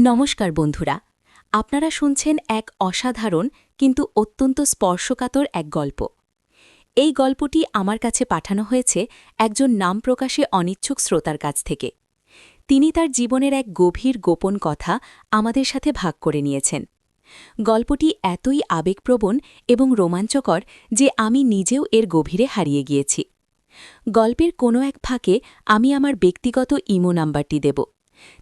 নমস্কার বন্ধুরা, আপনারা শুনছেন এক অসাধারণ কিন্তু অত্যন্ত স্পর্শকাতর এক গল্প। এই গল্পটি আমার কাছে পাঠানো হয়েছে একজন নাম প্রকাশে অনিচ্ছুক শ্রোতার কাছ থেকে। তিনি তার জীবনের এক গভীর গোপন কথা আমাদের সাথে ভাগ করে নিয়েছেন। গল্পটি এতই আবেগপ্রবণ এবং রোমাঞ্চকর যে আমি নিজেও এর গভীরে হারিয়ে গিয়েছি। গল্পের কোনো এক ফাঁকে আমি আমার ব্যক্তিগত ইমো নাম্বারটি দেব,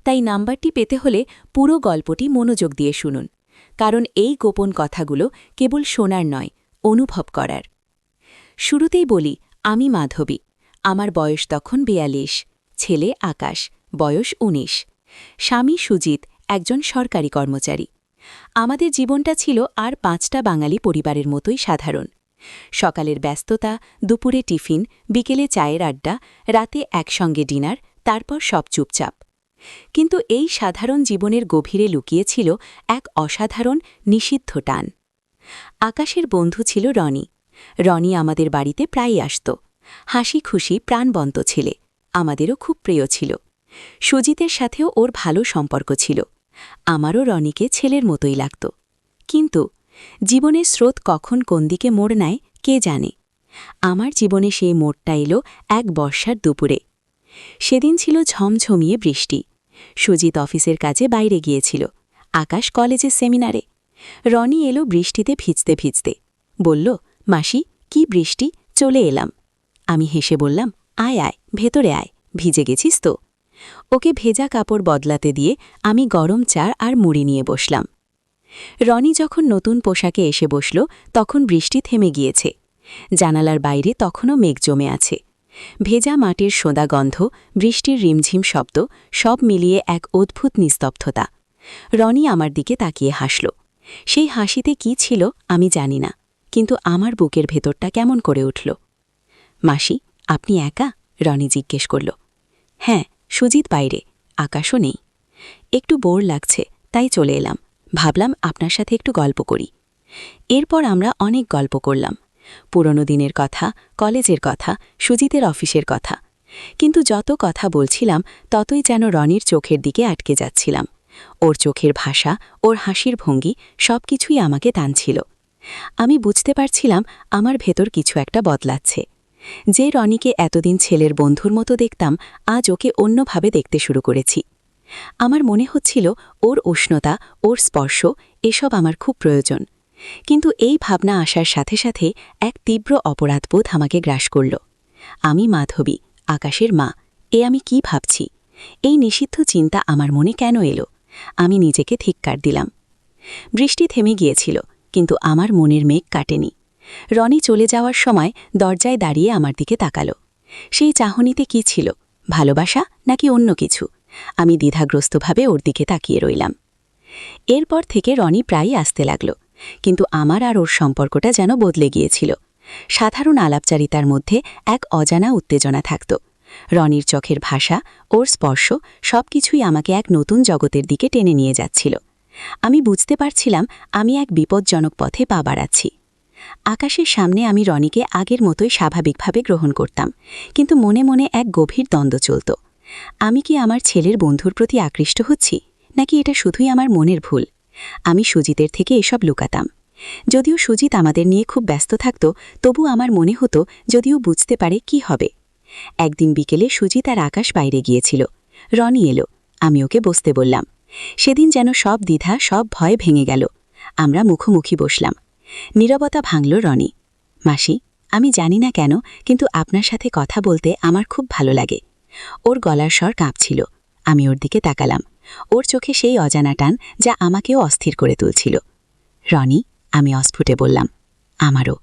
তাই নাম্বারটি পেতে হলে পুরো গল্পটি মনোযোগ দিয়ে শুনুন, কারণ এই গোপন কথাগুলো কেবল শোনার নয়, অনুভব করার। শুরুতেই বলি, আমি মাধবী। আমার বয়স তখন ৪২, ছেলে আকাশ, বয়স ১৯, স্বামী সুজিত, একজন সরকারি কর্মচারী। আমাদের জীবনটা ছিল আর ৫টা বাঙালি পরিবারের মতোই সাধারণ। সকালের ব্যস্ততা, দুপুরে টিফিন, বিকেলে চায়ের আড্ডা, রাতে একসঙ্গে ডিনার, তারপর সব চুপচাপ। কিন্তু এই সাধারণ জীবনের গভীরে লুকিয়েছিল এক অসাধারণ নিষিদ্ধ টান। আকাশের বন্ধু ছিল রনি। রনি আমাদের বাড়িতে প্রায়ই আসত। হাসি খুশি প্রাণবন্ত ছেলে, আমাদেরও খুব প্রিয় ছিল। সুজিতের সাথেও ওর ভালো সম্পর্ক ছিল। আমারও রনিকে ছেলের মতোই লাগত। কিন্তু জীবনের স্রোত কখন কোন দিকে মোড় নেয় কে জানে। আমার জীবনে সেই মোড়টা এলো এক বর্ষার দুপুরে। সেদিন ছিল ঝমঝমিয়ে বৃষ্টি। সুজিত অফিসের কাজে বাইরে গিয়েছিল, আকাশ কলেজের সেমিনারে। রনি এলো বৃষ্টিতে ভিজতে ভিজতে। বলল, মাসি, কি বৃষ্টি, চলে এলাম। আমি হেসে বললাম, আয় আয়, ভেতরে আয়, ভিজে গেছিস তো। ওকে ভেজা কাপড় বদলাতে দিয়ে আমি গরম চা আর মুড়ি নিয়ে বসলাম। রনি যখন নতুন পোশাকে এসে বসল, তখন বৃষ্টি থেমে গিয়েছে। জানালার বাইরে তখনও মেঘ জমে আছে। ভেজা মাটির সোঁদা গন্ধ, বৃষ্টির রিমঝিম শব্দ, সব মিলিয়ে এক অদ্ভুত নিস্তব্ধতা। রনি আমার দিকে তাকিয়ে হাসল। সেই হাসিতে কি ছিল আমি জানি না, কিন্তু আমার বুকের ভেতরটা কেমন করে উঠল। মাসি, আপনি একা? রনি জিজ্ঞেস করল। হ্যাঁ, সুজিত বাইরে, আকাশও নেই। একটু বোর লাগছে, তাই চলে এলাম। ভাবলাম আপনার সাথে একটু গল্প করি। এরপর আমরা অনেক গল্প করলাম। পুরনো দিনের কথা, কলেজের কথা, সুজিতের অফিসের কথা। কিন্তু যত কথা বলছিলাম ততই যেন রনির চোখের দিকে আটকে যাচ্ছিলাম। ওর চোখের ভাষা, ওর হাসির ভঙ্গি, সবকিছুই আমাকে টানছিল। আমি বুঝতে পারছিলাম আমার ভেতর কিছু একটা বদলাচ্ছে। যে রনিকে এতদিন ছেলের বন্ধুর মতো দেখতাম, আজ ওকে অন্যভাবে দেখতে শুরু করেছি। আমার মনে হচ্ছিল ওর উষ্ণতা, ওর স্পর্শ, এসব আমার খুব প্রয়োজন। কিন্তু এই ভাবনা আসার সাথে সাথে এক তীব্র অপরাধবোধ আমাকে গ্রাস করল। আমি মাধবী, আকাশের মা, আমি কি ভাবছি? এই নিষিদ্ধ চিন্তা আমার মনে কেন এলো? আমি নিজেকে ধিক্কার দিলাম। বৃষ্টি থেমে গিয়েছিল, কিন্তু আমার মনের মেঘ কাটেনি। রনি চলে যাওয়ার সময় দরজায় দাঁড়িয়ে আমার দিকে তাকালো। সেই চাহনিতে কি ছিল, ভালোবাসা নাকি অন্য কিছু? আমি দ্বিধাগ্রস্তভাবে ওর দিকে তাকিয়ে রইলাম। এরপর থেকে রনি প্রায়ই আসতে লাগল, কিন্তু আমার আর ওর সম্পর্কটা যেন বদলে গিয়েছিল। সাধারণ আলাপচারিতার মধ্যে এক অজানা উত্তেজনা থাকত। রনির চোখের ভাষা, ওর স্পর্শ, সবকিছুই আমাকে এক নতুন জগতের দিকে টেনে নিয়ে যাচ্ছিল। আমি বুঝতে পারছিলাম আমি এক বিপজ্জনক পথে পা বাড়াচ্ছি। আকাশের সামনে আমি রনিকে আগের মতোই স্বাভাবিকভাবে গ্রহণ করতাম, কিন্তু মনে মনে এক গভীর দ্বন্দ্ব চলত। আমি কি আমার ছেলের বন্ধুর প্রতি আকৃষ্ট হচ্ছি, নাকি এটা শুধুই আমার মনের ভুল? আমি সুজিতের থেকে এসব লুকাতাম। যদিও সুজিত আমাদের নিয়ে খুব ব্যস্ত থাকত, তবু আমার মনে হতো যদিও বুঝতে পারে কি হবে। একদিন বিকেলে সুজিত আর আকাশ বাইরে গিয়েছিল। রনি এলো, আমি ওকে বসতে বললাম। সেদিন যেন সব দ্বিধা, সব ভয় ভেঙে গেল। আমরা মুখোমুখি বসলাম। নীরবতা ভাঙল রনি। মাসি, আমি জানি না কেন, কিন্তু আপনার সাথে কথা বলতে আমার খুব ভালো লাগে। ওর গলার স্বর কাঁপছিল। আমি ওর দিকে তাকালাম। ওর চোখে সেই অজানা টান যা আমাকেও অস্থির করে তুলছিল। রনি, আমি অস্ফুটে বললাম, আমারও।